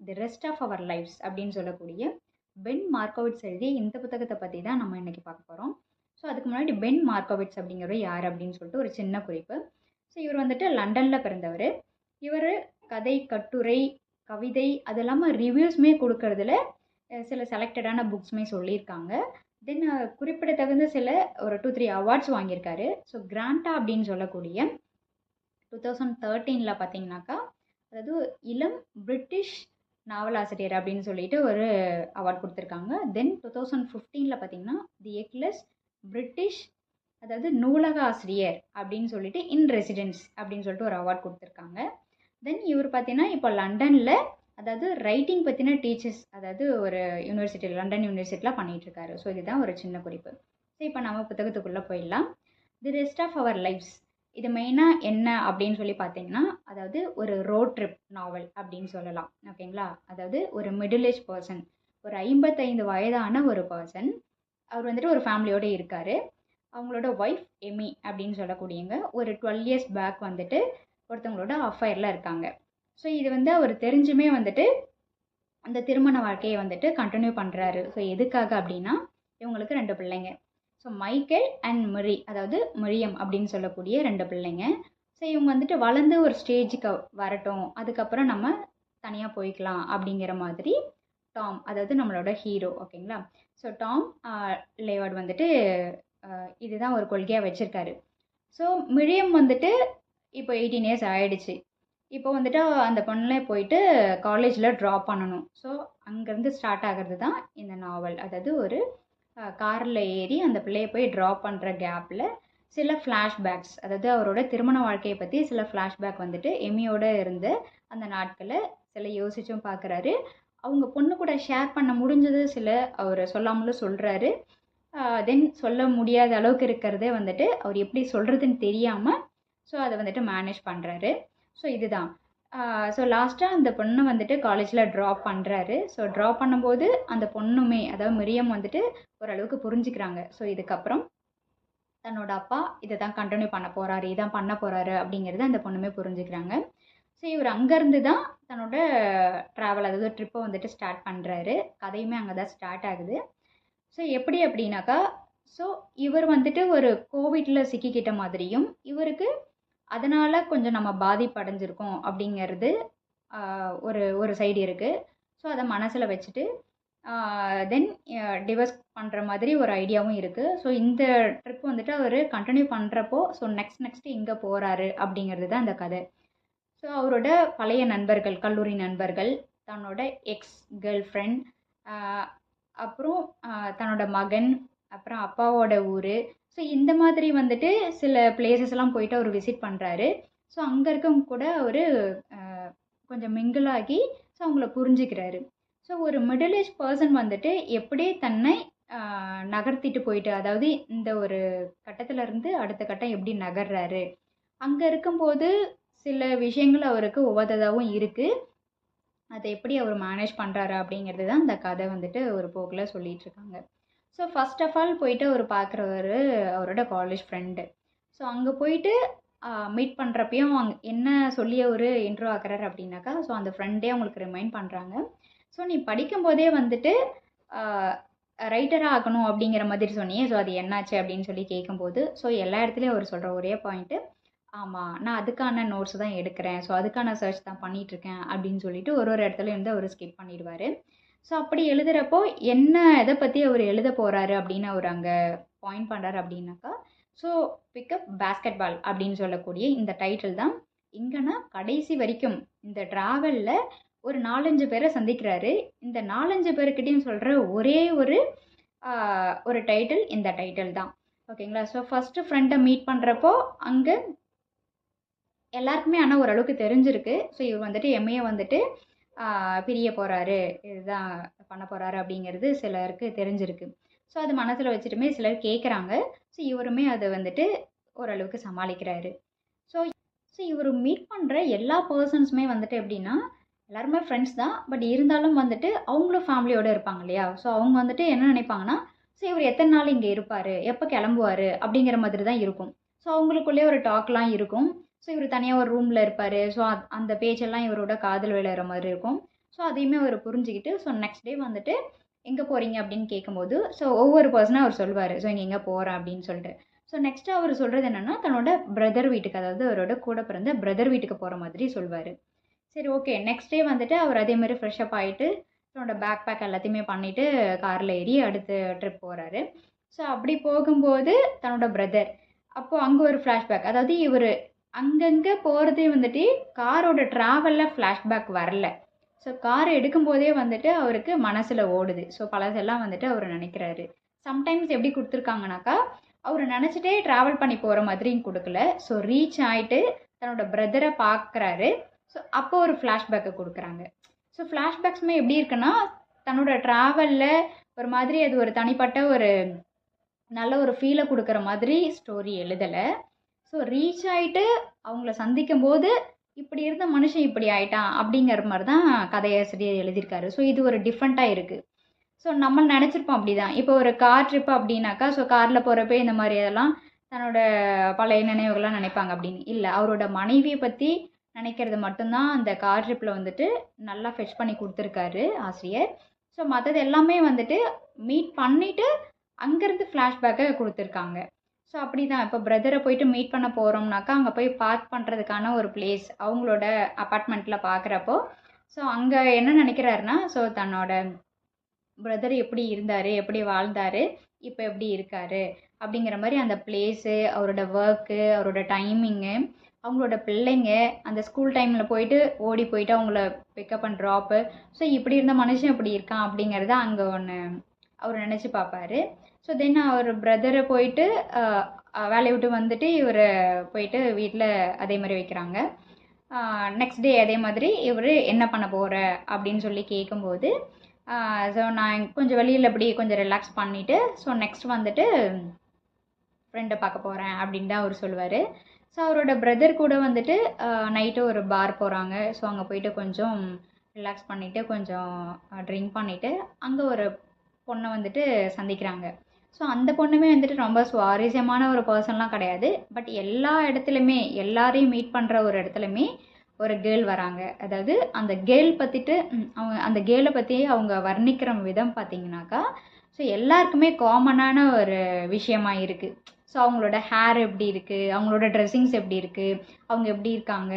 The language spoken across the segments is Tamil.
The rest of our lives அப்படின்னு சொல்லக்கூடிய பென் மார்க்கோவிட்ஸ் எழுதிய இந்த புத்தகத்தை பற்றி தான் நம்ம இன்றைக்கி பார்க்க போகிறோம். ஸோ அதுக்கு முன்னாடி பென் மார்க்கோவிட்ஸ் அப்படிங்கிறவர் யார் அப்படின்னு சொல்லிட்டு ஒரு சின்ன குறிப்பு. ஸோ இவர் வந்துட்டு லண்டனில் பிறந்தவர். இவர் கதை, கட்டுரை, கவிதை அது இல்லாமல் ரிவ்யூஸ்மே கொடுக்கறதுல சில செலக்டடான புக்ஸுமே சொல்லியிருக்காங்க. தென் குறிப்பிடத்தகுந்த சில ஒரு 2-3 அவார்ட்ஸ் வாங்கியிருக்காரு. ஸோ கிராண்டா அப்படின்னு சொல்லக்கூடிய 2013 பார்த்தீங்கன்னாக்கா, அதாவது இளம் பிரிட்டிஷ் நாவலாசிரியர் அப்படின்னு சொல்லிட்டு ஒரு அவார்ட் கொடுத்துருக்காங்க. தென் 2015 பார்த்தீங்கன்னா தி எக்லஸ் பிரிட்டிஷ், அதாவது நூலக ஆசிரியர் அப்படின்னு சொல்லிட்டு இன் ரெசிடென்ஸ் அப்படின்னு சொல்லிட்டு ஒரு அவார்ட் கொடுத்துருக்காங்க. தென் இவர் பார்த்தீங்கன்னா இப்போ லண்டனில் அதாவது ரைட்டிங் பற்றின டீச்சர்ஸ், அதாவது ஒரு யூனிவர்சிட்டி, லண்டன் யூனிவர்சிட்டியில் பண்ணிகிட்ருக்காரு. ஸோ இதுதான் ஒரு சின்ன குறிப்பு. ஸோ இப்போ நம்ம புத்தகத்துக்குள்ளே போயிடலாம். The rest of our lives இது மெயினாக என்ன அப்படின்னு சொல்லி பார்த்தீங்கன்னா, அதாவது ஒரு ரோட் ட்ரிப் நாவல் அப்படின்னு சொல்லலாம். ஓகேங்களா? அதாவது ஒரு மிடில் ஏஜ் பர்சன், ஒரு 55 வயதான ஒரு பர்சன், அவர் வந்துட்டு ஒரு ஃபேமிலியோடு இருக்கார். அவங்களோட ஒய்ஃப் எமி அப்படின்னு சொல்லக்கூடியவங்க ஒரு 12 இயர்ஸ் பேக் வந்துட்டு ஒருத்தவங்களோட அஃபையரில் இருக்காங்க. ஸோ இது வந்து அவர் தெரிஞ்சுமே வந்துட்டு அந்த திருமண வாழ்க்கையை வந்துட்டு கண்டினியூ பண்ணுறாரு. ஸோ எதுக்காக அப்படின்னா, இவங்களுக்கு 2 பிள்ளைங்க. ஸோ மைக்கேல் அண்ட் மெரி, அதாவது மிரியம் அப்படின்னு சொல்லக்கூடிய 2 பிள்ளைங்க. ஸோ இவங்க வந்துட்டு வளர்ந்து ஒரு ஸ்டேஜுக்கு வரட்டும், அதுக்கப்புறம் நம்ம தனியாக போய்க்கலாம் அப்படிங்கிற மாதிரி டாம், அதாவது நம்மளோட ஹீரோ, ஓகேங்களா? ஸோ டாம் லேவார்ட் வந்துட்டு இதுதான் ஒரு கொள்கையாக வச்சுருக்காரு. ஸோ மிரியம் வந்துட்டு இப்போ 18 இயர்ஸ் ஆகிடுச்சு. இப்போ வந்துட்டு அந்த பொண்ணே போயிட்டு காலேஜில் ட்ராப் பண்ணணும். ஸோ அங்கேருந்து ஸ்டார்ட் ஆகிறது தான் இந்த நாவல். அதாவது ஒரு காரில் ஏறி அந்த பிள்ளையை போய் ட்ராப் பண்ணுற கேப்பில் சில ஃப்ளாஷ்பேக்ஸ், அதாவது அவரோட திருமண வாழ்க்கையை பற்றி சில ஃப்ளாஷ்பேக் வந்துட்டு எமியோட இருந்த அந்த நாட்களை சில யோசிச்சும் பார்க்குறாரு. அவங்க பொண்ணு கூட ஷேர் பண்ண முடிஞ்சது சில அவர் சொல்லாமலும் சொல்கிறாரு. தென் சொல்ல முடியாத அளவுக்கு இருக்கிறதே வந்துட்டு அவர் எப்படி சொல்கிறதுன்னு தெரியாமல் ஸோ அதை வந்துட்டு மேனேஜ் பண்ணுறாரு. ஸோ இதுதான். ஸோ லாஸ்ட்டாக அந்த பொண்ணு வந்துட்டு காலேஜில் ட்ராப் பண்ணுறாரு. ஸோ ட்ராப் பண்ணும்போது அந்த பொண்ணுமே, அதாவது மிரியம் வந்துட்டு ஓரளவுக்கு புரிஞ்சுக்கிறாங்க. ஸோ இதுக்கப்புறம் தன்னோட அப்பா இதை தான் கண்டினியூ பண்ண போகிறாரு, இதான் பண்ண போகிறாரு அப்படிங்கிறது அந்த பொண்ணுமே புரிஞ்சுக்கிறாங்க. ஸோ இவர் அங்கேருந்து தான் தன்னோட ட்ராவல், அதாவது ட்ரிப்பை வந்துட்டு ஸ்டார்ட் பண்ணுறாரு. கதையுமே அங்கே தான் ஸ்டார்ட் ஆகுது. ஸோ எப்படி அப்படின்னாக்கா, ஸோ இவர் வந்துட்டு ஒரு கோவிட்டில் சிக்கிக்கிட்ட மாதிரியும், இவருக்கு அதனால் கொஞ்சம் நம்ம பாதிப்படைஞ்சிருக்கோம் அப்படிங்கிறது ஒரு ஒரு சைடு இருக்குது. ஸோ அதை மனசில் வச்சுட்டு தென் டிவர்ஸ் பண்ணுற மாதிரி ஒரு ஐடியாவும் இருக்குது. ஸோ இந்த ட்ரிப் வந்துட்டு அவர் கண்டினியூ பண்ணுறப்போ ஸோ நெக்ஸ்ட்டு எங்கே போகிறாரு அப்படிங்கிறது தான் அந்த கதை. ஸோ அவரோட பழைய நண்பர்கள், கல்லூரி நண்பர்கள், தன்னோட எக்ஸ் கேர்ள் ஃப்ரெண்ட், அப்புறம் தன்னோட மகன், அப்புறம் அப்பாவோட ஊர், ஸோ இந்த மாதிரி வந்துட்டு சில பிளேசஸ்லாம் போயிட்டு அவர் விசிட் பண்ணுறாரு. ஸோ அங்கே இருக்கவங்க கூட அவர் கொஞ்சம் மிங்கிளாகி ஸோ அவங்கள புரிஞ்சுக்கிறாரு. ஸோ ஒரு மிடில் ஏஜ் பர்சன் வந்துட்டு எப்படி தன்னை நகர்த்திட்டு போயிட்டு, அதாவது இந்த ஒரு கட்டத்திலேருந்து அடுத்த கட்டம் எப்படி நகர்றாரு, அங்கே இருக்கும்போது சில விஷயங்கள் அவருக்கு உவந்ததாகவும் இருக்குது. அதை எப்படி அவர் மேனேஜ் பண்ணுறாரு அப்படிங்கிறது தான் இந்த கதை வந்துட்டு ஒரு போக்கில் சொல்லிகிட்ருக்காங்க. ஸோ ஃபஸ்ட் ஆஃப் ஆல் போயிட்டு அவர் பார்க்குறவர் அவரோட காலேஜ் ஃப்ரெண்டு. ஸோ அங்கே போயிட்டு மீட் பண்ணுறப்பையும் அங்கே என்ன சொல்லி ஒரு இன்ட்ரோ ஆக்குறாரு அப்படின்னாக்கா, ஸோ அந்த ஃப்ரெண்டே அவங்களுக்கு ரிமைண்ட் பண்ணுறாங்க. ஸோ நீ படிக்கும்போதே வந்துட்டு ரைட்டராக ஆகணும் அப்படிங்கிற மாதிரி சொன்னியே, ஸோ அது என்னாச்சு அப்படின்னு சொல்லி கேட்கும்போது, ஸோ எல்லா இடத்துலையும் அவர் சொல்கிற ஒரே பாயிண்ட்டு, ஆமாம் நான் அதுக்கான நோட்ஸ் தான் எடுக்கிறேன், ஸோ அதுக்கான சர்ச் தான் பண்ணிகிட்ருக்கேன் அப்படின்னு சொல்லிட்டு ஒரு இடத்துலையும் வந்து அவர் ஸ்கிப் பண்ணிடுவார். ஸோ அப்படி எழுதுகிறப்போ என்ன எதை பற்றி அவர் எழுத போகிறாரு அப்படின்னு அவர் அங்கே பாயிண்ட் பண்ணுறாரு அப்படின்னாக்கா, ஸோ பிக்கப் பேஸ்கெட் பால் அப்படின்னு சொல்லக்கூடிய இந்த டைட்டில் தான் இங்கன்னா கடைசி வரைக்கும் இந்த ட்ராவலில் ஒரு 4-5 பேரை சந்திக்கிறாரு. இந்த 4-5 பேருக்கிட்டையும் சொல்கிற ஒரே ஒரு டைட்டில் இந்த டைட்டில் தான். ஓகேங்களா? ஸோ ஃபஸ்ட்டு ஃப்ரெண்டை மீட் பண்ணுறப்போ அங்கே எல்லாருக்குமே ஆனால் ஓரளவுக்கு தெரிஞ்சிருக்கு. ஸோ இவர் வந்துட்டு எம்ஏ வந்துட்டு பிரிய போகிறாரு, இதுதான் பண்ண போகிறாரு அப்படிங்கிறது சிலருக்கு தெரிஞ்சிருக்கு. ஸோ அது மனசில் வச்சுட்டுமே சிலர் கேட்குறாங்க. ஸோ இவருமே அதை வந்துட்டு ஓரளவுக்கு சமாளிக்கிறாரு. ஸோ ஸோ இவர் மீட் பண்ணுற எல்லா பர்சன்ஸுமே வந்துட்டு எப்படின்னா, எல்லாருமே ஃப்ரெண்ட்ஸ் தான். பட் இருந்தாலும் வந்துட்டு அவங்களும் ஃபேமிலியோடு இருப்பாங்க இல்லையா? ஸோ அவங்க வந்துட்டு என்ன நினைப்பாங்கன்னா, ஸோ இவர் எத்தனை நாள் இங்கே இருப்பார், எப்போ கிளம்புவார் அப்படிங்கிற மாதிரி தான் இருக்கும். ஸோ அவங்களுக்குள்ளே ஒரு டாக்லாம் இருக்கும். ஸோ இவர் தனியாக ஒரு ரூமில் இருப்பார். ஸோ அந்த பேச்செல்லாம் இவரோட காதில் விழுற மாதிரி இருக்கும். ஸோ அதையுமே அவர் புரிஞ்சுக்கிட்டு ஸோ நெக்ஸ்ட் டே வந்துட்டு எங்கே போகிறீங்க அப்படின்னு கேட்கும்போது ஸோ ஒவ்வொரு பர்சனாக அவர் சொல்லுவார் ஸோ இங்கே எங்கே போகிறேன் அப்படின்னு சொல்லிட்டு. ஸோ நெக்ஸ்ட்டு அவர் சொல்கிறது என்னென்னா தன்னோட பிரதர் வீட்டுக்கு, அதாவது அவரோட கூட பிறந்த பிரதர் வீட்டுக்கு போகிற மாதிரி சொல்வார். சரி ஓகே, நெக்ஸ்ட் டே வந்துட்டு அவர் அதேமாதிரி ஃப்ரெஷ்அப் ஆகிட்டு தன்னோட பேக் பேக் எல்லாத்தையுமே பண்ணிவிட்டு காரில் ஏறி அடுத்த ட்ரிப் போகிறாரு. ஸோ அப்படி போகும்போது தன்னோட பிரதர் அப்போது அங்கே ஒரு ஃப்ளாஷ்பேக், அதாவது இவர் அங்கங்கே போகிறதே வந்துட்டு காரோட ட்ராவலில் ஃப்ளாஷ்பேக் வரல. ஸோ கார் எடுக்கும்போதே வந்துட்டு அவருக்கு மனசில் ஓடுது. ஸோ பழசெல்லாம் வந்துட்டு அவர் நினைக்கிறாரு. சம்டைம்ஸ் எப்படி கொடுத்துருக்காங்கனாக்கா அவர் நினச்சிட்டே ட்ராவல் பண்ணி போகிற மாதிரியும் கொடுக்கல. ஸோ ரீச் ஆகிட்டு தன்னோட பிரதரை பார்க்குறாரு. ஸோ அப்போ ஒரு ஃப்ளாஷ்பேக்கை கொடுக்குறாங்க. ஸோ ஃப்ளாஷ்பேக்ஸுமே எப்படி இருக்குன்னா தன்னோட ட்ராவலில் ஒரு மாதிரி அது ஒரு தனிப்பட்ட ஒரு நல்ல ஒரு ஃபீலை கொடுக்குற மாதிரி ஸ்டோரி எழுதலை. ஸோ ரீச் ஆகிட்டு அவங்கள சந்திக்கும் போது இப்படி இருந்த மனுஷன் இப்படி ஆயிட்டான் அப்படிங்கிற மாதிரி தான் கதையாசிரியர் எழுதியிருக்காரு. ஸோ இது ஒரு டிஃப்ரெண்ட்டாக இருக்குது. ஸோ நம்ம நினச்சிருப்போம் அப்படி தான். இப்போ ஒரு கார் ட்ரிப்பு அப்படின்னாக்கா ஸோ காரில் போகிறப்ப இந்த மாதிரி இதெல்லாம் தன்னோட பழைய நினைவுகள்லாம் நினைப்பாங்க அப்படின்னு இல்லை. அவரோட மனைவியை பற்றி நினைக்கிறது மட்டும்தான் அந்த கார் ட்ரிப்பில் வந்துட்டு நல்லா ஃபெச் பண்ணி கொடுத்துருக்காரு ஆசிரியர். ஸோ மற்றது எல்லாமே வந்துட்டு மீட் பண்ணிவிட்டு அங்கேருந்து ஃப்ளாஷ்பேக்கை கொடுத்துருக்காங்க. ஸோ அப்படி தான் இப்போ பிரதரை போயிட்டு மீட் பண்ண போகிறோம்னாக்கா அங்கே போய் பார்க் பண்ணுறதுக்கான ஒரு பிளேஸ் அவங்களோட அப்பார்ட்மெண்ட்டில் பார்க்குறப்போ ஸோ அங்கே என்ன நினைக்கிறாருன்னா ஸோ தன்னோட பிரதர் எப்படி இருந்தார், எப்படி வாழ்ந்தார், இப்போ எப்படி இருக்கார் அப்படிங்கிற மாதிரி அந்த பிளேஸு, அவரோட ஒர்க்கு, அவரோட டைமிங்கு, அவங்களோட பிள்ளைங்க அந்த ஸ்கூல் டைமில் போயிட்டு ஓடி போயிட்டு அவங்கள பிக்கப் அண்ட் ட்ராப்பு, ஸோ இப்படி இருந்த மனுஷன் இப்படி இருக்கான் அப்படிங்கிறத அங்கே ஒன்று அவர் நினச்சி பார்ப்பாரு. ஸோ தென் அவர் பிரதரை போயிட்டு வேலையை விட்டு வந்துட்டு இவர் போயிட்டு வீட்டில் அதே மாதிரி வைக்கிறாங்க. நெக்ஸ்ட் டே அதே மாதிரி இவர் என்ன பண்ண போகிற அப்படின்னு சொல்லி கேட்கும்போது ஸோ நான் கொஞ்சம் வெளியில் இப்படி கொஞ்சம் ரிலாக்ஸ் பண்ணிவிட்டு ஸோ நெக்ஸ்ட் வந்துட்டு ஃப்ரெண்டை பார்க்க போகிறேன் அப்படின்னு தான் அவர் சொல்லுவார். ஸோ அவரோட பிரதர் கூட வந்துட்டு நைட்டு ஒரு பார் போகிறாங்க. ஸோ அங்கே போயிட்டு கொஞ்சம் ரிலாக்ஸ் பண்ணிவிட்டு கொஞ்சம் ட்ரிங்க் பண்ணிவிட்டு அங்கே ஒரு பொண்ணை வந்துட்டு சந்திக்கிறாங்க. ஸோ அந்த பொண்ணுமே வந்துட்டு ரொம்ப சுவாரஸ்யமான ஒரு பர்சன்லாம் கிடையாது. பட் எல்லா இடத்துலையுமே எல்லாரையும் மீட் பண்ணுற ஒரு இடத்துலையுமே ஒரு கேர்ள் வராங்க. அதாவது அந்த கேர்ள் பற்றிட்டு அவங்க அந்த கேர்ளை பற்றி அவங்க வர்ணிக்கிற விதம் பார்த்திங்கனாக்கா ஸோ எல்லாருக்குமே காமனான ஒரு விஷயமா இருக்குது. ஸோ அவங்களோட ஹேர் எப்படி இருக்குது, அவங்களோட ட்ரெஸ்ஸிங்ஸ் எப்படி இருக்குது, அவங்க எப்படி இருக்காங்க,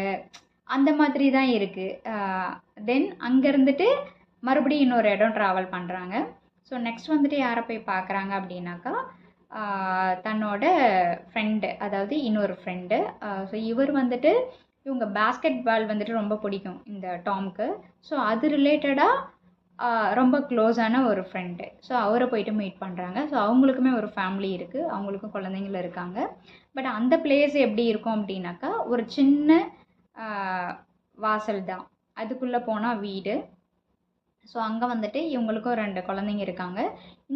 அந்த மாதிரி தான் இருக்குது. தென் அங்கே இருந்துட்டு மறுபடியும் இன்னொரு இடம் ட்ராவல் பண்ணுறாங்க. ஸோ நெக்ஸ்ட் வந்துட்டு யாரை போய் பார்க்குறாங்க அப்படின்னாக்கா தன்னோட ஃப்ரெண்டு, அதாவது இன்னொரு ஃப்ரெண்டு. ஸோ இவர் வந்துட்டு இவங்க பேஸ்கெட் பால் வந்துட்டு ரொம்ப பிடிக்கும் இந்த டாம்க்கு. ஸோ அது ரிலேட்டடாக ரொம்ப க்ளோஸான ஒரு ஃப்ரெண்டு. ஸோ அவரை போயிட்டு மீட் பண்ணுறாங்க. ஸோ அவங்களுக்குமே ஒரு ஃபேமிலி இருக்குது, அவங்களுக்கும் குழந்தைங்களும் இருக்காங்க. பட் அந்த பிளேஸ் எப்படி இருக்கும் அப்படின்னாக்கா ஒரு சின்ன வாசல் தான், அதுக்குள்ளே போனால் வீடு. ஸோ அங்கே வந்துட்டு இவங்களுக்கும் 2 குழந்தைங்க இருக்காங்க.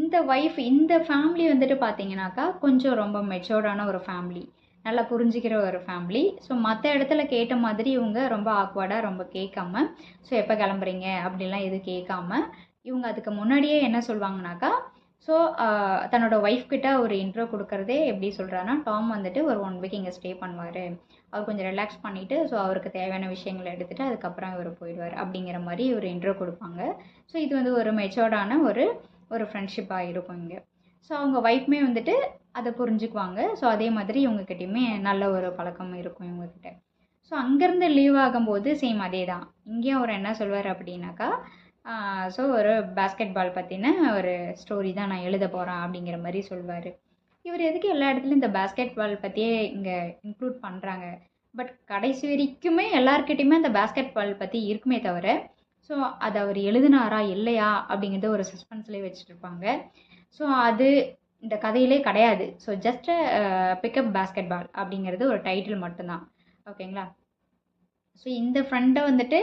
இந்த ஃபேமிலி வந்துட்டு பார்த்தீங்கன்னாக்கா கொஞ்சம் ரொம்ப மெச்சோர்டான ஒரு ஃபேமிலி, நல்லா புரிஞ்சிக்கிற ஒரு ஃபேமிலி. ஸோ மற்ற இடத்துல கேட்ட மாதிரி இவங்க ரொம்ப ஆக்வர்டாக ரொம்ப கேட்காம ஸோ எப்போ கிளம்புறீங்க அப்படிலாம் எதுவும் கேட்காம இவங்க அதுக்கு முன்னாடியே என்ன சொல்லுவாங்கனாக்கா ஸோ தன்னோட ஒய்ஃப் கிட்ட ஒரு இன்ட்ரோ கொடுக்குறதே எப்படி சொல்கிறாருன்னா டாம் வந்துட்டு ஒரு 1 வீக் இங்கே ஸ்டே பண்ணுவார், அவர் கொஞ்சம் ரிலாக்ஸ் பண்ணிவிட்டு ஸோ அவருக்கு தேவையான விஷயங்களை எடுத்துகிட்டு அதுக்கப்புறம் இவர் போயிடுவார் அப்படிங்கிற மாதிரி ஒரு இன்ட்ரோ கொடுப்பாங்க. ஸோ இது வந்து ஒரு மெச்சோர்டான ஒரு ஃப்ரெண்ட்ஷிப்பாக இருக்கும் இங்கே. ஸோ அவங்க ஒய்ஃப்மே வந்துட்டு அதை புரிஞ்சுக்குவாங்க. ஸோ அதே மாதிரி இவங்ககிட்டையுமே நல்ல ஒரு பழக்கம் இருக்கும் இவங்கக்கிட்ட. ஸோ அங்கேருந்து லீவ் ஆகும்போது சேம் அதே தான். இங்கேயும் அவர் என்ன சொல்வார் அப்படின்னாக்கா ஸோ ஒரு பேஸ்கெட் பால் பற்றின ஒரு ஸ்டோரி தான் நான் எழுத போகிறேன் அப்படிங்கிற மாதிரி சொல்வார். இவர் எதுக்கு எல்லா இடத்துலையும் இந்த பேஸ்கெட் பால் பற்றியே இங்கே இன்க்ளூட் பண்ணுறாங்க, பட் கடைசி வரைக்குமே எல்லாருக்கிட்டையுமே அந்த பேஸ்கெட் பால் பற்றி இருக்குமே தவிர ஸோ அதை அவர் எழுதினாரா இல்லையா அப்படிங்கிறத ஒரு சஸ்பென்ஸ்லேயே வச்சுட்ருப்பாங்க. ஸோ அது இந்த கதையிலே கிடையாது. So just pick up basketball அப்படிங்கிறது ஒரு டைட்டில் மட்டும்தான். ஓகேங்களா? ஸோ இந்த ஃப்ரெண்டை வந்துட்டு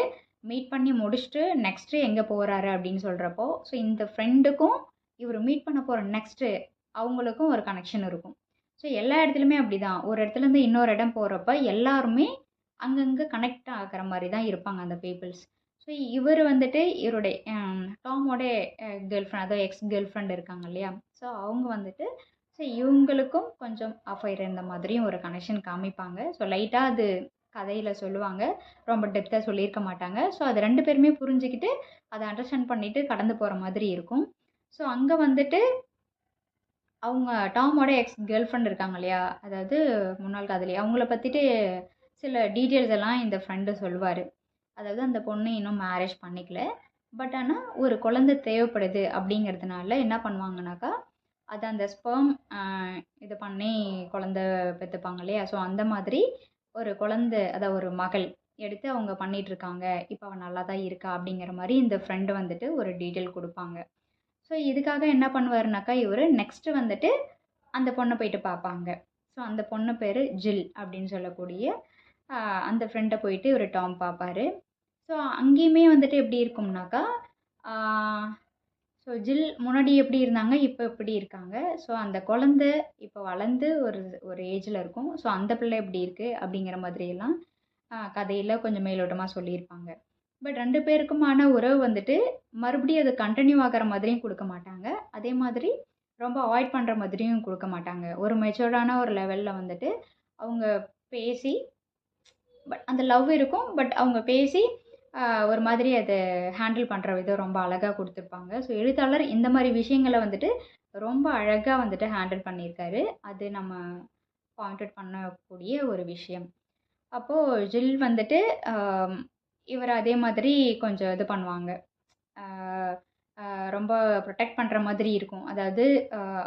மீட் பண்ணி முடிச்சுட்டு நெக்ஸ்ட்டு எங்கே போகிறாரு அப்படின்னு சொல்கிறப்போ ஸோ இந்த ஃப்ரெண்டுக்கும் இவர் மீட் பண்ண போகிற நெக்ஸ்ட்டு அவங்களுக்கும் ஒரு கனெக்ஷன் இருக்கும். ஸோ எல்லா இடத்துலையுமே அப்படி தான். ஒரு இடத்துலேருந்து இன்னொரு இடம் போகிறப்ப எல்லாருமே அங்கங்கே கனெக்ட் ஆகிற மாதிரி தான் இருப்பாங்க அந்த பீப்புள்ஸ். ஸோ இவர் வந்துட்டு இவருடைய டாமோட கேர்ள் ஃப்ரெண்ட், அதாவது எக்ஸ் கேர்ள் ஃப்ரெண்ட் இருக்காங்க இல்லையா, ஸோ அவங்க வந்துட்டு ஸோ இவங்களுக்கும் கொஞ்சம் அஃபைர் இருந்த மாதிரியும் ஒரு கனெக்ஷன் காமிப்பாங்க. ஸோ லைட்டாக அது கதையில் சொல்லுவாங்க. ரொம்ப டெப்த்தாக சொல்லியிருக்க மாட்டாங்க. ஸோ அது 2 பேருமே புரிஞ்சுக்கிட்டு அதை அண்டர்ஸ்டாண்ட் பண்ணிட்டு கடந்து போகிற மாதிரி இருக்கும். ஸோ அங்கே வந்துட்டு அவங்க டாமோட எக்ஸ் கேர்ள் ஃப்ரெண்ட் இருக்காங்க இல்லையா, அதாவது முன்னாள் காதலி, அவங்கள பற்றிட்டு சில டீட்டெயில்ஸ் எல்லாம் இந்த ஃப்ரெண்டு சொல்லுவார். அதாவது அந்த பொண்ணு இன்னும் மேரேஜ் பண்ணிக்கல. பட் ஆனால் ஒரு குழந்தை தேவைப்படுது அப்படிங்கிறதுனால என்ன பண்ணுவாங்கனாக்கா, அது அந்த ஸ்பெர்ம் இது பண்ணி குழந்தை பெற்றுப்பாங்க இல்லையா, ஸோ அந்த மாதிரி ஒரு குழந்தை, அதாவது ஒரு மகள் எடுத்து அவங்க பண்ணிகிட்ருக்காங்க. இப்போ அவள் நல்லா தான் இருக்கா அப்படிங்கிற மாதிரி இந்த ஃப்ரெண்டு வந்துட்டு ஒரு டீட்டெயில் கொடுப்பாங்க. ஸோ இதுக்காக என்ன பண்ணுவாருனாக்கா, இவர் நெக்ஸ்ட்டு வந்துட்டு அந்த பொண்ணை போயிட்டு பார்ப்பாங்க. ஸோ அந்த பொண்ணு பேர் ஜில் அப்படின்னு சொல்லக்கூடிய அந்த ஃப்ரெண்டை போயிட்டு இவர் டாம் பார்ப்பாரு. ஸோ அங்கேயுமே வந்துட்டு எப்படி இருக்கும்னாக்கா, ஸோ ஜில் முன்னாடி எப்படி இருந்தாங்க, இப்போ எப்படி இருக்காங்க. ஸோ அந்த குழந்தை இப்போ வளர்ந்து ஒரு ஒரு ஏஜில் இருக்கும். ஸோ அந்த பிள்ளை எப்படி இருக்குது அப்படிங்கிற மாதிரியெல்லாம் கதையில் கொஞ்சம் மேலோட்டமாக சொல்லியிருப்பாங்க. பட் 2 பேருக்குமான உறவு வந்துட்டு மறுபடியும் அது கண்டினியூ ஆகிற மாதிரியும் கொடுக்க மாட்டாங்க. அதே மாதிரி ரொம்ப அவாய்ட் பண்ணுற மாதிரியும் கொடுக்க மாட்டாங்க. ஒரு மெச்சூர்டான ஒரு லெவலில் வந்துட்டு அவங்க பேசி, பட் அந்த லவ் இருக்கும். பட் அவங்க பேசி ஒரு மாதிரி அதை ஹேண்டில் பண்ணுற விதம் ரொம்ப அழகாக கொடுத்துருப்பாங்க. ஸோ எழுத்தாளர் இந்த மாதிரி விஷயங்களை வந்துட்டு ரொம்ப அழகாக வந்துட்டு ஹேண்டில் பண்ணியிருக்காரு. அது நம்ம பாயிண்ட் அவுட் பண்ணக்கூடிய ஒரு விஷயம். அப்போது ஜில் வந்துட்டு இவர் அதே மாதிரி கொஞ்சம் இது பண்ணுவாங்க, ரொம்ப ப்ரொடெக்ட் பண்ணுற மாதிரி இருக்கும். அதாவது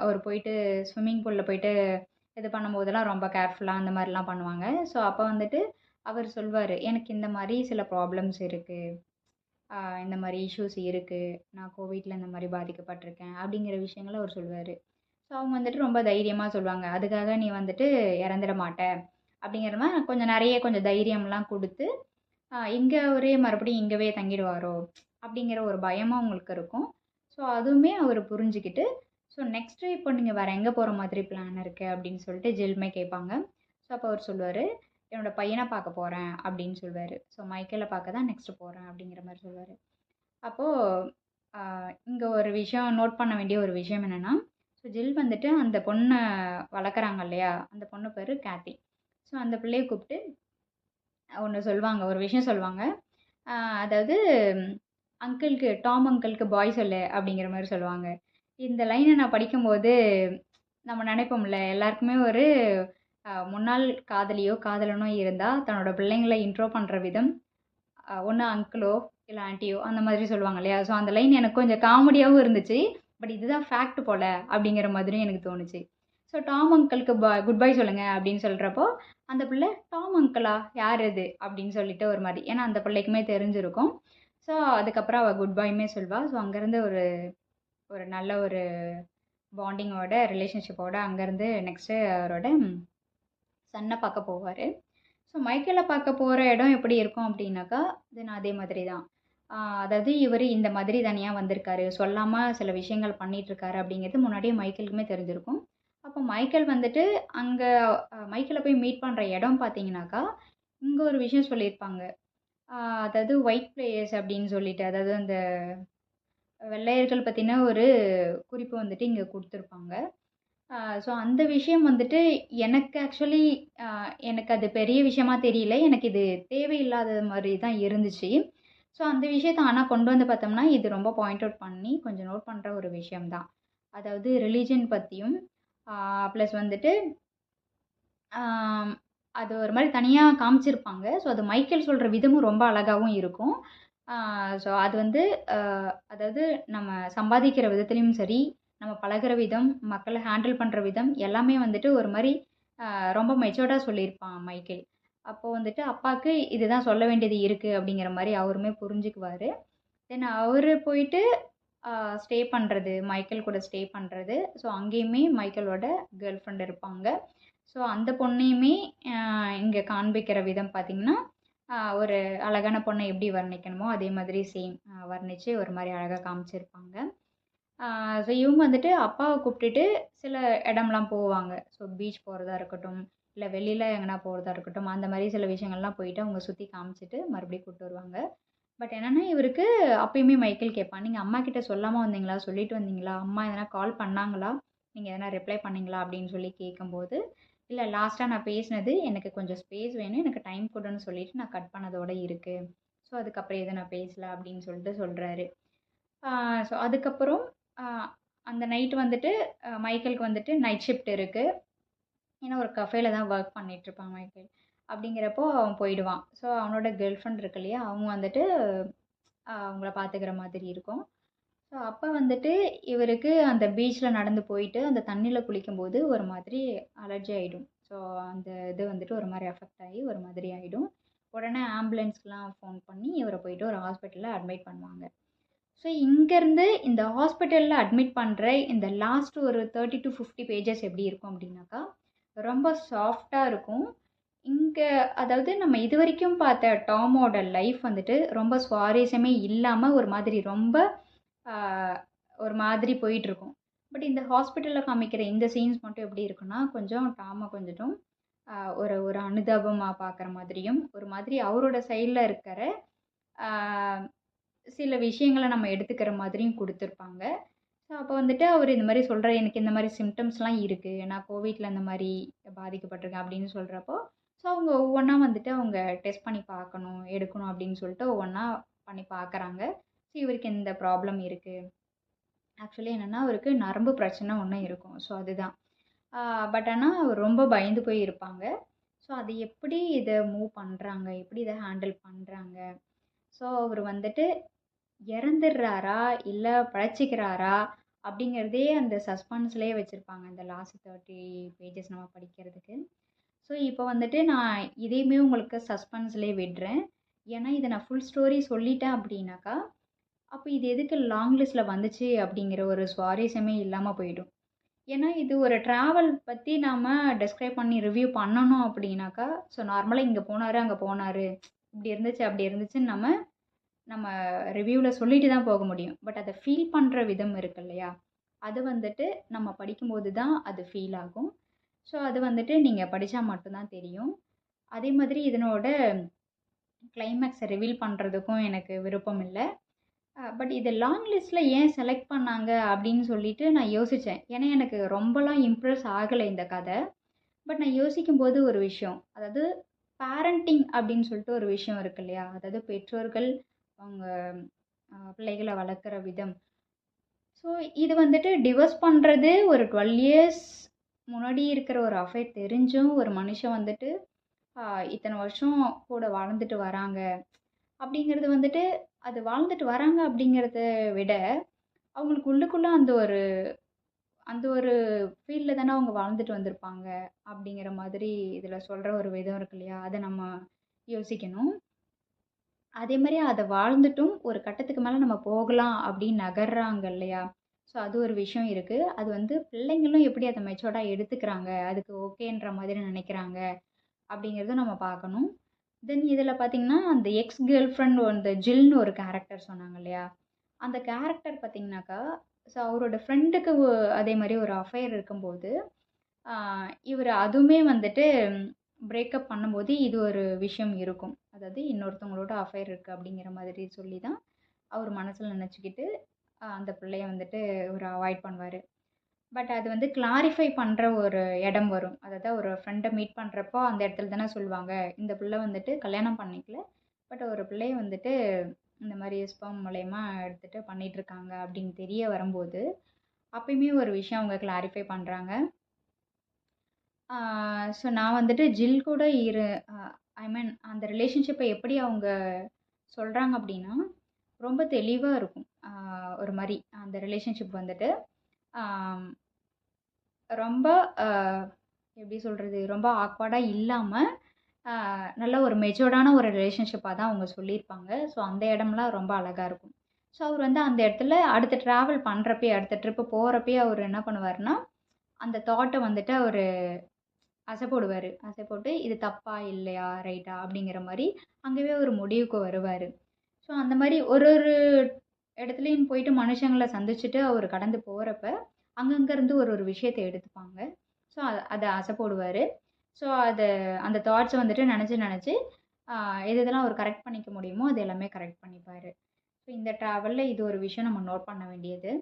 அவர் போயிட்டு ஸ்விம்மிங் பூலில் போயிட்டு இது பண்ணும்போதெல்லாம் ரொம்ப கேர்ஃபுல்லாக அந்த மாதிரிலாம் பண்ணுவாங்க. ஸோ அப்போ வந்துட்டு அவர் சொல்வார், எனக்கு இந்த மாதிரி சில ப்ராப்ளம்ஸ் இருக்குது, இந்த மாதிரி இஷ்யூஸ் இருக்குது, நான் கோவிட்டில் இந்த மாதிரி பாதிக்கப்பட்டிருக்கேன் அப்படிங்கிற விஷயங்களை அவர் சொல்வார். ஸோ அவங்க வந்துட்டு ரொம்ப தைரியமாக சொல்லுவாங்க, அதுக்காக நீ வந்துட்டு இறந்துட மாட்ட அப்படிங்கிற மாதிரி கொஞ்சம் தைரியம்லாம் கொடுத்து, இங்கே அவரே மறுபடியும் இங்கேவே தங்கிடுவாரோ அப்படிங்கிற ஒரு பயமும் அவங்களுக்கு இருக்கும். ஸோ அதுவுமே அவர் புரிஞ்சுக்கிட்டு, ஸோ நெக்ஸ்ட்டு இப்போ நீங்கள் வேறு எங்கே போகிற மாதிரி பிளான் இருக்குது அப்படின்னு சொல்லிட்டு ஜில்மே கேட்பாங்க. ஸோ அப்போ அவர் சொல்லுவார், என்னோடய பையனை பார்க்க போகிறேன் அப்படின்னு சொல்லுவார். ஸோ மைக்கேலை பார்க்க தான் நெக்ஸ்ட்டு போகிறேன் அப்படிங்கிற மாதிரி சொல்லுவார். அப்போது இங்கே ஒரு விஷயம் நோட் பண்ண வேண்டிய ஒரு விஷயம் என்னென்னா, ஸோ ஜில் வந்துட்டு அந்த பொண்ணை வளர்க்குறாங்க இல்லையா, அந்த பொண்ணு பேர் கேத்தி. ஸோ அந்த பிள்ளையை கூப்பிட்டு ஒரு விஷயம் சொல்லுவாங்க. அதாவது அங்கிளுக்கு, டாம் அங்கிளுக்கு பாய் சொல்லு அப்படிங்கிற மாதிரி சொல்லுவாங்க. இந்த லைனை நான் படிக்கும்போது நம்ம நினைப்போம்ல, எல்லாருக்குமே ஒரு முன்னாள் காதலியோ காதலனோ இருந்தால் தன்னோட பிள்ளைங்களை இன்ட்ரோ பண்ணுற விதம் ஒன்று அங்கிளோ இல்லை ஆண்டியோ அந்த மாதிரி சொல்லுவாங்க இல்லையா. ஸோ அந்த லைன் எனக்கு கொஞ்சம் காமெடியாகவும் இருந்துச்சு. பட் இதுதான் ஃபேக்ட் போல் அப்படிங்கிற மாதிரியும் எனக்கு தோணுச்சு. ஸோ டாம் அங்கிளுக்கு குட் பை சொல்லுங்கள் அப்படின்னு சொல்கிறப்போ அந்த பிள்ளை டாம் அங்கிளா யார் இது அப்படின்னு சொல்லிட்டு ஒரு மாதிரி, ஏன்னா அந்த பிள்ளைக்குமே தெரிஞ்சிருக்கும். ஸோ அதுக்கப்புறம் அவள் குட் பையுமே சொல்வாள். ஸோ அங்கேருந்து ஒரு நல்ல ஒரு பாண்டிங்கோட ரிலேஷன்ஷிப்போட அங்கேருந்து நெக்ஸ்ட்டு அவரோட சன்னை பார்க்க போவார். ஸோ மைக்கேலை பார்க்க போகிற இடம் எப்படி இருக்கும் அப்படின்னாக்கா, நான் அதே மாதிரி தான். அதாவது இவர் இந்த மாதிரி தனியாக வந்திருக்காரு, சொல்லாமல் சில விஷயங்கள் பண்ணிகிட்ருக்காரு அப்படிங்கிறது முன்னாடியே மைக்கேலுக்குமே தெரிஞ்சிருக்கும். அப்போ மைக்கேல் வந்துட்டு அங்கே மைக்கேலை போய் மீட் பண்ணுற இடம் பார்த்தீங்கன்னாக்கா, இங்கே ஒரு விஷயம் சொல்லியிருப்பாங்க. அதாவது ஒயிட் பிளேயர்ஸ் அப்படின்னு சொல்லிட்டு, அதாவது அந்த வெள்ளையர்கள் பற்றின ஒரு குறிப்பு வந்துட்டு இங்கே கொடுத்துருப்பாங்க. ஸோ அந்த விஷயம் வந்துட்டு எனக்கு ஆக்சுவலி எனக்கு அது பெரிய விஷயமா தெரியல. எனக்கு இது தேவையில்லாத மாதிரி தான் இருந்துச்சு. ஸோ அந்த விஷயத்த ஆனால் கொண்டு வந்து பார்த்தோம்னா, இது ரொம்ப பாயிண்ட் அவுட் பண்ணி கொஞ்சம் நோட் பண்ணுற ஒரு விஷயம் தான். அதாவது ரிலீஜன் பற்றியும் ப்ளஸ் வந்துட்டு அது ஒரு மாதிரி தனியாக காமிச்சிருப்பாங்க. ஸோ அது மைக்கேல் சொல்கிற விதமும் ரொம்ப அழகாகவும் இருக்கும். ஸோ அது வந்து அதாவது நம்ம சம்பாதிக்கிற விதத்துலேயும் சரி, நம்ம பழகுற விதம், மக்களை ஹேண்டில் பண்ணுற விதம் எல்லாமே வந்துட்டு ஒரு மாதிரி ரொம்ப மெச்சூர்டாக சொல்லியிருப்பான் மைக்கேல். அப்போது வந்துட்டு அப்பாவுக்கு இதுதான் சொல்ல வேண்டியது இருக்குது அப்படிங்கிற மாதிரி அவருமே புரிஞ்சுக்குவார். தென் அவர் போயிட்டு ஸ்டே பண்ணுறது, மைக்கேல் கூட ஸ்டே பண்ணுறது. ஸோ அங்கேயுமே மைக்கேலோட கேர்ள் ஃப்ரெண்ட் இருப்பாங்க. ஸோ அந்த பொண்ணையுமே இங்கே காண்பிக்கிற விதம் பார்த்திங்கன்னா, ஒரு அழகான பொண்ணை எப்படி வர்ணிக்கணுமோ அதே மாதிரி சேம் வர்ணித்து ஒரு மாதிரி அழகாக காமிச்சிருப்பாங்க. ஸோ இவங்க வந்துட்டு அப்பாவை கூப்பிட்டுட்டு சில இடம்லாம் போவாங்க. ஸோ பீச் போகிறதா இருக்கட்டும், இல்லை வெளியில் எங்கன்னா போகிறதா இருக்கட்டும், அந்த மாதிரி சில விஷயங்கள்லாம் போயிட்டு அவங்க சுற்றி காமிச்சிட்டு மறுபடியும் கூப்பிட்டு வருவாங்க. பட் என்னென்னா இவருக்கு அப்பயுமே மைக்கேல் கேட்பான், நீங்கள் அம்மா கிட்ட சொல்லாமல் வந்தீங்களா, சொல்லிட்டு வந்தீங்களா, அம்மா எதனா கால் பண்ணாங்களா, நீங்கள் எதனா ரிப்ளை பண்ணிங்களா அப்படின்னு சொல்லி கேட்கும்போது இல்லை லாஸ்ட்டாக நான் பேசினது எனக்கு கொஞ்சம் ஸ்பேஸ் வேணும், எனக்கு டைம் கொடுன்னு சொல்லிட்டு நான் கட் பண்ணதோட இருக்குது. ஸோ அதுக்கப்புறம் எதுவும் நான் பேசல அப்படின்னு சொல்லிட்டு சொல்கிறாரு. ஸோ அதுக்கப்புறம் அந்த நைட் வந்துட்டு மைக்கேலுக்கு வந்துட்டு நைட் ஷிஃப்ட் இருக்குது. ஏன்னா ஒரு கஃபேல தான் ஒர்க் பண்ணிகிட்ருப்பான் மைக்கேல். அப்படிங்கிறப்போ அவன் போயிடுவான். ஸோ அவனோட கேர்ள் ஃப்ரெண்ட் இருக்கு இல்லையா, அவங்க வந்துட்டு அவங்கள பார்த்துக்கிற மாதிரி இருக்கும். ஸோ அப்போ வந்துட்டு இவருக்கு அந்த பீச்சில் நடந்து போயிட்டு அந்த தண்ணியில் குளிக்கும்போது ஒரு மாதிரி அலர்ஜி ஆகிடும். ஸோ அந்த இது வந்துட்டு ஒரு மாதிரி அஃபெக்ட் ஆகி ஒரு மாதிரி ஆகிடும். உடனே ஆம்புலன்ஸ்க்கெலாம் ஃபோன் பண்ணி இவரை போயிட்டு ஒரு ஹாஸ்பிட்டலில் அட்மிட் பண்ணுவாங்க. ஸோ இங்கேருந்து இந்த ஹாஸ்பிட்டலில் அட்மிட் பண்ணுற இந்த லாஸ்ட் ஒரு 30 to 50 பேஜஸ் எப்படி இருக்கும் அப்படின்னாக்கா, ரொம்ப சாஃப்டாக இருக்கும். இங்கே அதாவது நம்ம இது வரைக்கும் பார்த்த டாமோட லைஃப் வந்துட்டு ரொம்ப சுவாரஸ்யமே இல்லாமல் ஒரு மாதிரி ரொம்ப ஒரு மாதிரி போயிட்டுருக்கும். பட் இந்த ஹாஸ்பிட்டலில் காமிக்கிற இந்த சீன்ஸ் மட்டும் எப்படி இருக்குன்னா, கொஞ்சம் டாமை கொஞ்சம் ஒரு ஒரு அனுதாபமாக பார்க்குற மாதிரியும், ஒரு மாதிரி அவரோட சைடில் இருக்கிற சில விஷயங்களை நம்ம எடுத்துக்கிற மாதிரியும் கொடுத்துருப்பாங்க. ஸோ அப்போ வந்துட்டு அவர் இந்த மாதிரி சொல்கிறார், எனக்கு இந்த மாதிரி சிம்டம்ஸ்லாம் இருக்குது, நான் கோவிட்டில் இந்த மாதிரி பாதிக்கப்பட்டிருக்கேன் அப்படின்னு சொல்கிறப்போ, ஸோ அவங்க ஒவ்வொன்றா வந்துட்டு அவங்க டெஸ்ட் பண்ணி பார்க்கணும், எடுக்கணும் அப்படின்னு சொல்லிட்டு ஒவ்வொன்றா பண்ணி பார்க்குறாங்க. ஸோ இவருக்கு இந்த ப்ராப்ளம் இருக்குது. ஆக்சுவலி என்னென்னா அவருக்கு நரம்பு பிரச்சனை ஒன்று இருக்கும். ஸோ அதுதான். பட் ஆனால் அவர் ரொம்ப பயந்து போய் இருப்பாங்க. ஸோ அது எப்படி இதை மூவ் பண்ணுறாங்க, எப்படி இதை ஹேண்டில் பண்ணுறாங்க. ஸோ அவர் வந்துட்டு இறந்துடுறாரா இல்லை பழச்சிக்கிறாரா அப்படிங்கிறதே அந்த சஸ்பென்ஸ்லேயே வச்சுருப்பாங்க இந்த லாஸ்ட் 30 பேஜஸ் நம்ம படிக்கிறதுக்கு. ஸோ இப்போ வந்துட்டு நான் இதையுமே உங்களுக்கு சஸ்பென்ஸ்லேயே விடுறேன். ஏன்னா இதை நான் ஃபுல் ஸ்டோரி சொல்லிட்டேன் அப்படின்னாக்கா, அப்போ இது எதுக்கு லாங் லிஸ்ட்டில் வந்துச்சு அப்படிங்கிற ஒரு சுவாரஸ்யமே இல்லாமல் போயிடும். ஏன்னா இது ஒரு ட்ராவல் பற்றி நாம் டெஸ்கிரைப் பண்ணி ரிவ்யூ பண்ணணும் அப்படின்னாக்கா, ஸோ நார்மலாக இங்கே போனார் அங்கே போனார் இப்படி இருந்துச்சு அப்படி இருந்துச்சுன்னு நம்ம ரிவ்யூவில் சொல்லிட்டு தான் போக முடியும். பட் அதை ஃபீல் பண்ணுற விதம் இருக்கு இல்லையா, அது வந்துட்டு நம்ம படிக்கும்போது தான் அது ஃபீல் ஆகும். ஸோ அது வந்துட்டு நீங்கள் படித்தா மட்டும்தான் தெரியும். அதே மாதிரி இதனோட கிளைமேக்ஸை ரிவீல் பண்ணுறதுக்கும் எனக்கு விருப்பம் இல்லை. பட் இது லாங் லிஸ்ட்டில் ஏன் செலக்ட் பண்ணாங்க அப்படின்னு சொல்லிட்டு நான் யோசித்தேன். ஏன்னா எனக்கு ரொம்பலாம் இம்ப்ரெஸ் ஆகலை இந்த கதை. பட் நான் யோசிக்கும்போது ஒரு விஷயம், அதாவது பேரண்டிங் அப்படின்னு சொல்லிட்டு ஒரு விஷயம் இருக்கு இல்லையா, அதாவது பெற்றோர்கள் அவங்க பிள்ளைகளை வளர்க்குற விதம். ஸோ இது வந்துட்டு டிவோர்ஸ் பண்ணுறது ஒரு 12 இயர்ஸ் முன்னாடி இருக்கிற ஒரு அஃபேர் தெரிஞ்சும் ஒரு மனுஷன் வந்துட்டு இத்தனை வருஷம் கூட வாழ்ந்துட்டு வராங்க அப்படிங்கிறது வந்துட்டு, அது வாழ்ந்துட்டு வராங்க அப்படிங்கிறத விட அவங்களுக்கு உள்ளுக்குள்ளே அந்த ஒரு ஃபீல்டில் தானே அவங்க வாழ்ந்துட்டு வந்திருப்பாங்க அப்படிங்கிற மாதிரி இதில் சொல்கிற ஒரு விதம் இருக்கு இல்லையா, அதை நம்ம யோசிக்கணும். அதே மாதிரி அதை வாழ்ந்துட்டும் ஒரு கட்டத்துக்கு மேலே நம்ம போகலாம் அப்படின்னு நகர்றாங்க இல்லையா, ஸோ அது ஒரு விஷயம் இருக்குது. அது வந்து பிள்ளைங்களும் எப்படி அதை மெச்சோர்டாக எடுத்துக்கிறாங்க, அதுக்கு ஓகேன்ற மாதிரி நினைக்கிறாங்க அப்படிங்கிறதும் நம்ம பார்க்கணும். தென் இதில் பார்த்திங்கன்னா அந்த எக்ஸ் கேர்ள் ஃப்ரெண்ட் அந்த ஜில்னு ஒரு கேரக்டர் சொன்னாங்க இல்லையா, அந்த கேரக்டர் பார்த்திங்கனாக்கா, ஸோ அவரோட ஃப்ரெண்டுக்கு அதே மாதிரி ஒரு அஃபைர் இருக்கும்போது இவர் அதுவுமே வந்துட்டு பிரேக்கப் பண்ணும்போது இது ஒரு விஷயம் இருக்கும். அதாவது இன்னொருத்தவங்களோட அஃபைர் இருக்குது அப்படிங்கிற மாதிரி சொல்லி தான் அவர் மனசில் நினச்சிக்கிட்டு அந்த பிள்ளைய வந்துட்டு ஒரு அவாய்ட் பண்ணுவார். பட் அது வந்து கிளாரிஃபை பண்ணுற ஒரு இடம் வரும். அதாவது ஒரு ஃப்ரெண்டை மீட் பண்ணுறப்போ அந்த இடத்துல தானே சொல்லுவாங்க, இந்த பிள்ளை வந்துட்டு கல்யாணம் பண்ணிக்கல, பட் ஒரு பிள்ளைய வந்துட்டு இந்த மாதிரி ஸ்பெர்ம் மூலயமா எடுத்துகிட்டு பண்ணிகிட்ருக்காங்க அப்படின்னு தெரிய வரும்போது அப்பயுமே ஒரு விஷயம் அவங்க கிளாரிஃபை பண்ணுறாங்க. ஸோ நான் வந்துட்டு ஜில் கூட ஐ மீன் அந்த ரிலேஷன்ஷிப்பை எப்படி அவங்க சொல்கிறாங்க அப்படின்னா, ரொம்ப தெளிவாக இருக்கும். ஒரு மாதிரி அந்த ரிலேஷன்ஷிப் வந்துட்டு ரொம்ப எப்படி சொல்கிறது, ரொம்ப ஆக்வர்டாக இல்லாமல் நல்ல ஒரு மெச்சூர்டான ஒரு ரிலேஷன்ஷிப்பாக தான் அவங்க சொல்லியிருப்பாங்க. ஸோ அந்த இடம்லாம் ரொம்ப அழகாக இருக்கும். ஸோ அவர் வந்து அந்த இடத்துல அடுத்த ட்ராவல் பண்ணுறப்பே அடுத்த ட்ரிப்பு போகிறப்பே அவர் என்ன பண்ணுவார்னா, அந்த தாட்டை வந்துட்டு அவர் அசை போடுவார். அசை போட்டு இது தப்பா இல்லையா ரைட்டா அப்படிங்கிற மாதிரி அங்கேயே ஒரு முடிவுக்கு வருவார். ஸோ அந்த மாதிரி ஒரு ஒரு இடத்துலையும் போயிட்டு மனுஷங்களை சந்திச்சுட்டு அவர் கடந்து போகிறப்ப அங்கங்கேருந்து ஒரு ஒரு விஷயத்தை எடுத்துப்பாங்க. ஸோ அதை அசை போடுவார். ஸோ அந்த தாட்ஸை வந்துட்டு நினச்சி எது இதெல்லாம் அவர் கரெக்ட் பண்ணிக்க முடியுமோ அது எல்லாமே கரெக்ட் பண்ணிப்பார். ஸோ இந்த ட்ராவலில் இது ஒரு விஷயம் நம்ம நோட் பண்ண வேண்டியது.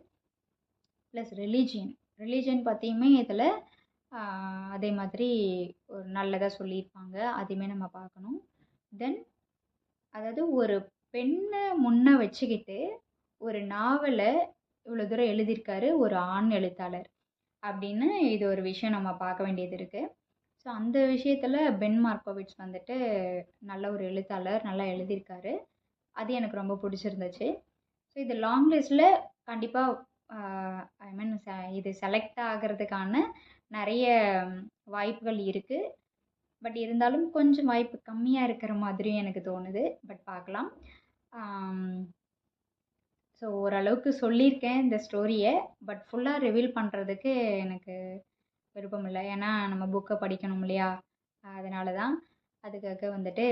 ப்ளஸ் ரிலீஜியன் பார்த்தியுமே இதில் அதே மாதிரி ஒரு நல்லதாக சொல்லியிருப்பாங்க. அதையுமே நம்ம பார்க்கணும். தென் அதாவது ஒரு பெண்ணை முன்ன வச்சுக்கிட்டு ஒரு நாவலை இவ்வளோ தூரம் எழுதியிருக்காரு ஒரு ஆண் எழுத்தாளர் அப்படின்னு இது ஒரு விஷயம் நம்ம பார்க்க வேண்டியது இருக்குது. ஸோ அந்த விஷயத்தில் பென் மார்க்கோவிட்ஸ் வந்துட்டு நல்ல ஒரு எழுத்தாளர், நல்லா எழுதியிருக்காரு. அது எனக்கு ரொம்ப பிடிச்சிருந்துச்சு. ஸோ இது லாங் லிஸ்ட்டில் கண்டிப்பாக ஐ மீன் இது செலக்ட் ஆகிறதுக்கான நிறைய வாய்ப்புகள் இருக்குது. பட் இருந்தாலும் கொஞ்சம் வாய்ப்பு கம்மியாக இருக்கிற மாதிரியும் எனக்கு தோணுது. பட் பார்க்கலாம். ஸோ ஓரளவுக்கு சொல்லியிருக்கேன் இந்த ஸ்டோரியை. பட் ஃபுல்லாக ரிவீல் பண்ணுறதுக்கு எனக்கு விருப்பம் இல்லை. ஏன்னா நம்ம புக்கை படிக்கணும் இல்லையா? அதனால தான். அதுக்காக வந்துட்டு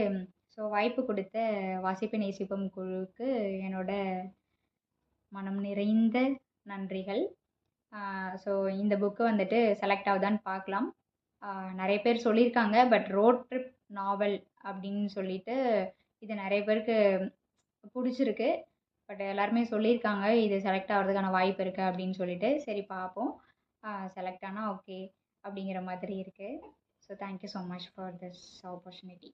ஸோ வாய்ப்பு கொடுத்த வாசிப்பு நேசிப்போம் குழுவுக்கு என்னோட மனம் நிறைந்த நன்றிகள். ஸோ இந்த புக்கு வந்துட்டு செலக்ட் ஆகுதான்னு பார்க்கலாம். நிறைய பேர் சொல்லியிருக்காங்க. பட் ரோட் ட்ரிப் நாவல் அப்படின்னு சொல்லிட்டு இது நிறைய பேருக்கு பிடிச்சிருக்கு. பட் எல்லாருமே சொல்லியிருக்காங்க இது செலக்ட் ஆகிறதுக்கான வாய்ப்பு இருக்குது அப்படின்னு சொல்லிட்டு. சரி பார்ப்போம். செலக்ட் ஆனால் ஓகே அப்படிங்கிற மாதிரி இருக்குது. So thank you so much for this opportunity.